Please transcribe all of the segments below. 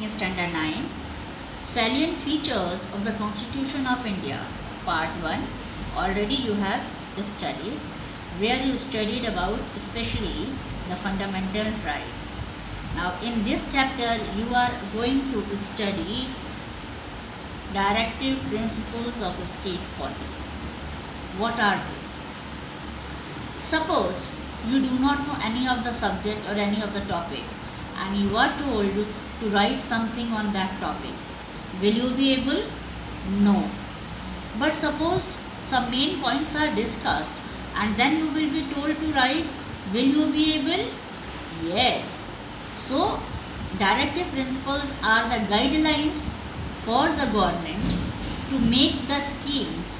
Standard 9, Salient Features of the Constitution of India, Part 1. Already you have studied, where you studied about especially the fundamental rights. Now in this chapter you are going to study directive principles of state policy. What are they? Suppose you do not know any of the subject or any of the topic and you are told to write something on that topic. Will you be able? No. But suppose some main points are discussed and then you will be told to write. Will you be able? Yes. So, directive principles are the guidelines for the government to make the schemes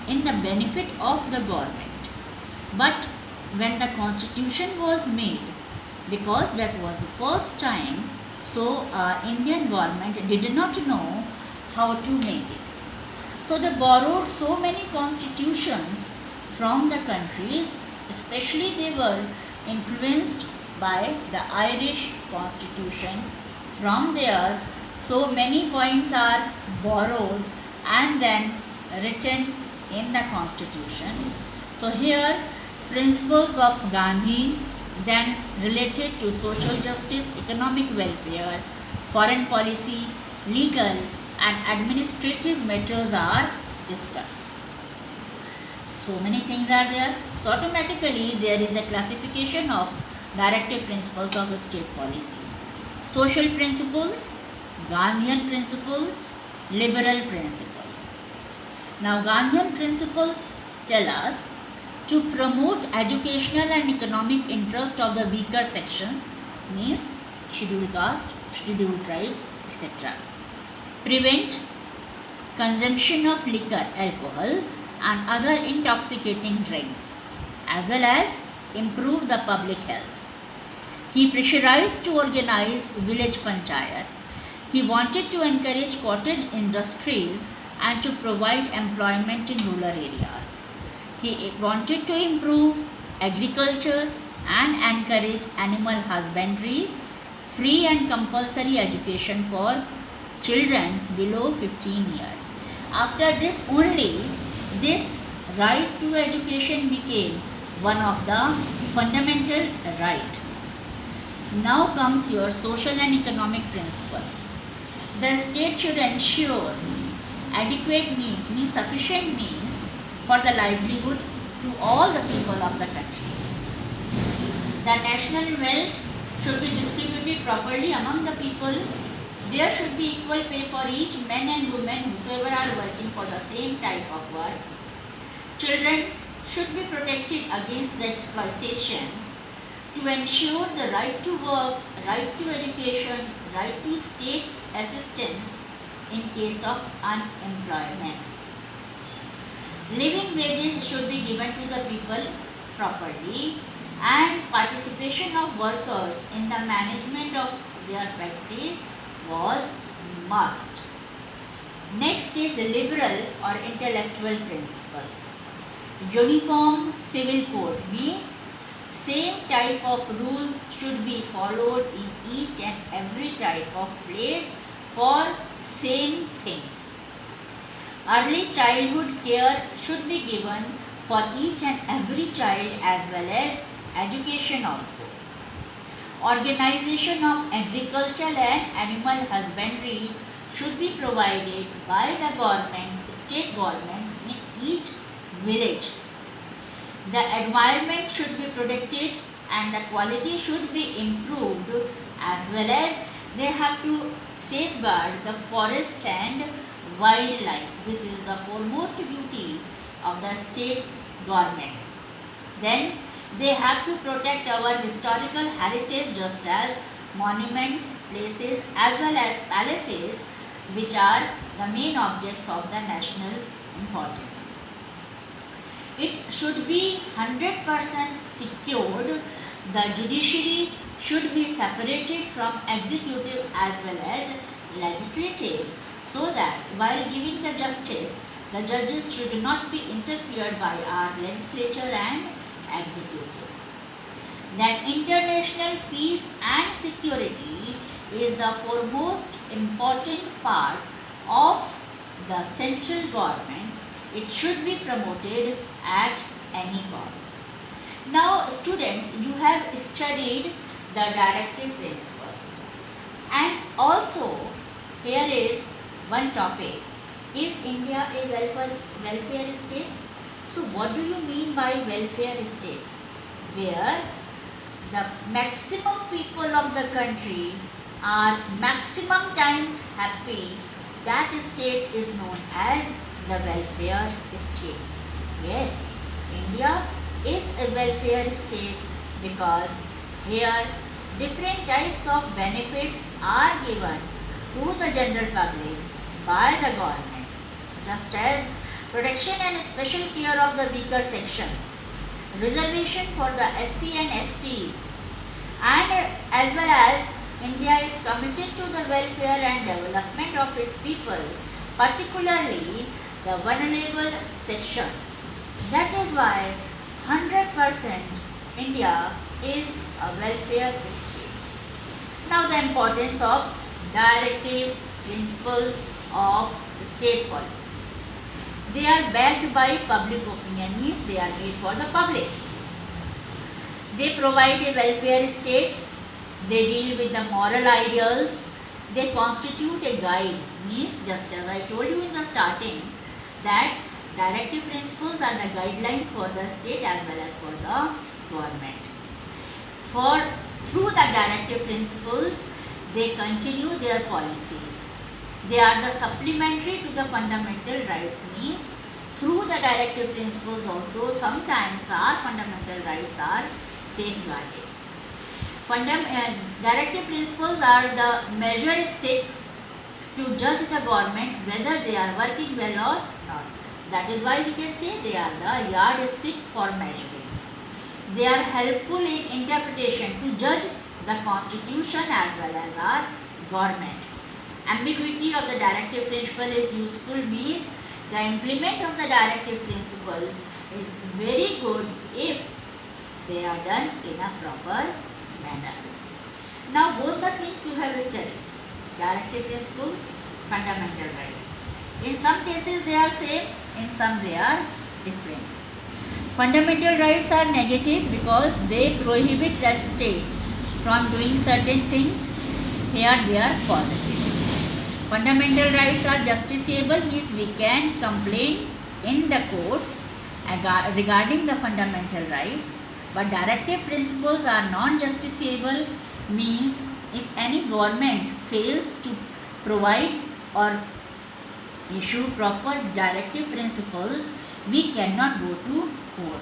in the benefit of the government. But when the constitution was made, because that was the first time, so our Indian government did not know how to make it. So they borrowed so many constitutions from the countries, especially they were influenced by the Irish constitution. From there, so many points are borrowed and then written in the constitution. So here principles of Gandhi, then related to social justice, economic welfare, foreign policy, legal and administrative matters are discussed. So many things are there. So automatically there is a classification of directive principles of state policy. Social principles, Gandhian principles, liberal principles. Now Gandhian principles tell us to promote educational and economic interest of the weaker sections, means scheduled caste, scheduled tribes, etc. Prevent consumption of liquor, alcohol and other intoxicating drinks, as well as improve the public health. He pressurized to organize village panchayat. He wanted to encourage cotton industries and to provide employment in rural areas. He wanted to improve agriculture and encourage animal husbandry, free and compulsory education for children below 15 years. After this only, this right to education became one of the fundamental right. Now comes your social and economic principle. The state should ensure adequate means sufficient means for the livelihood to all the people of the country. The national wealth should be distributed properly among the people. There should be equal pay for each man and woman whosoever are working for the same type of work. Children should be protected against the exploitation. To ensure the right to work, right to education, right to state assistance in case of unemployment. Living wages should be given to the people properly and participation of workers in the management of their factories was must. Next is liberal or intellectual principles. Uniform civil code means same type of rules should be followed in each and every type of place for same things. Early childhood care should be given for each and every child as well as education also. Organization of agricultural and animal husbandry should be provided by the government, state governments in each village. The environment should be protected and the quality should be improved, as well as they have to safeguard the forest and wildlife. This is the foremost duty of the state governments. Then they have to protect our historical heritage, just as monuments, places as well as palaces, which are the main objects of the national importance. It should be 100% secured. The judiciary should be separated from executive as well as legislative, so that while giving the justice, the judges should not be interfered by our legislature and executive. Then international peace and security is the foremost important part of the central government. It should be promoted at any cost. Now students, you have studied the directive principles, and also here is one topic: is India a welfare state? So what do you mean by welfare state? Where the maximum people of the country are maximum times happy, that state is known as the welfare state. Yes, India is a welfare state because here different types of benefits are given to the general public by the government, just as protection and special care of the weaker sections, reservation for the SC and STs, and as well as India is committed to the welfare and development of its people, particularly the vulnerable sections. That is why 100% India is a welfare state. Now the importance of directive principles of state policy. They are backed by public opinion, means they are made for the public. They provide a welfare state, they deal with the moral ideals, they constitute a guide, means just as I told you in the starting that directive principles are the guidelines for the state as well as for the government. Through the directive principles, they continue their policies. They are the supplementary to the fundamental rights, means through the directive principles also sometimes our fundamental rights are safeguarded. Directive principles are the measure stick to judge the government whether they are working well or not. That is why we can say they are the yardstick for measuring. They are helpful in interpretation to judge the constitution as well as our government. Ambiguity of the directive principle is useful, means the implement of the directive principle is very good if they are done in a proper manner. Now both the things you have studied, directive principles, fundamental rights. In some cases they are same, in some they are different. Fundamental rights are negative because they prohibit the state from doing certain things. Here they are positive. Fundamental rights are justiciable, means we can complain in the courts regarding the fundamental rights. But directive principles are non-justiciable, means if any government fails to provide or issue proper directive principles, we cannot go to court.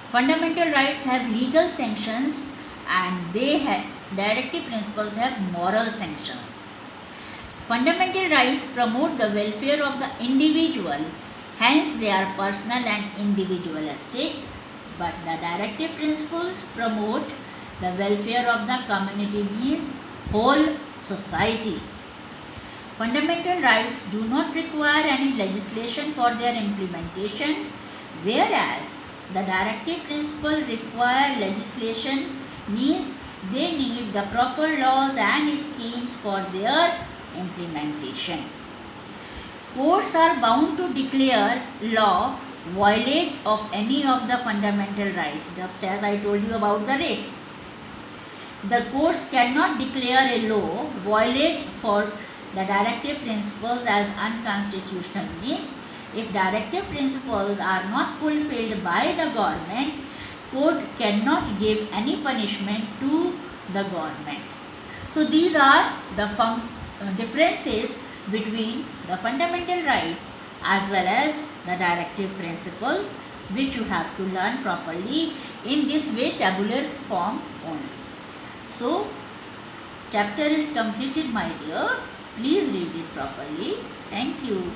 Fundamental rights have legal sanctions and directive principles have moral sanctions. Fundamental rights promote the welfare of the individual, hence they are personal and individualistic, but the directive principles promote the welfare of the community, means whole society. Fundamental rights do not require any legislation for their implementation, whereas the directive principle require legislation, means they need the proper laws and schemes for their implementation. Courts are bound to declare law violate of any of the fundamental rights, just as I told you about the rates. The courts cannot declare a law violate for the directive principles as unconstitutional, means if directive principles are not fulfilled by the government, court cannot give any punishment to the government. So these are the differences between the fundamental rights as well as the directive principles, which you have to learn properly in this way, tabular form only. So chapter is completed, my dear. Please read it properly. Thank you.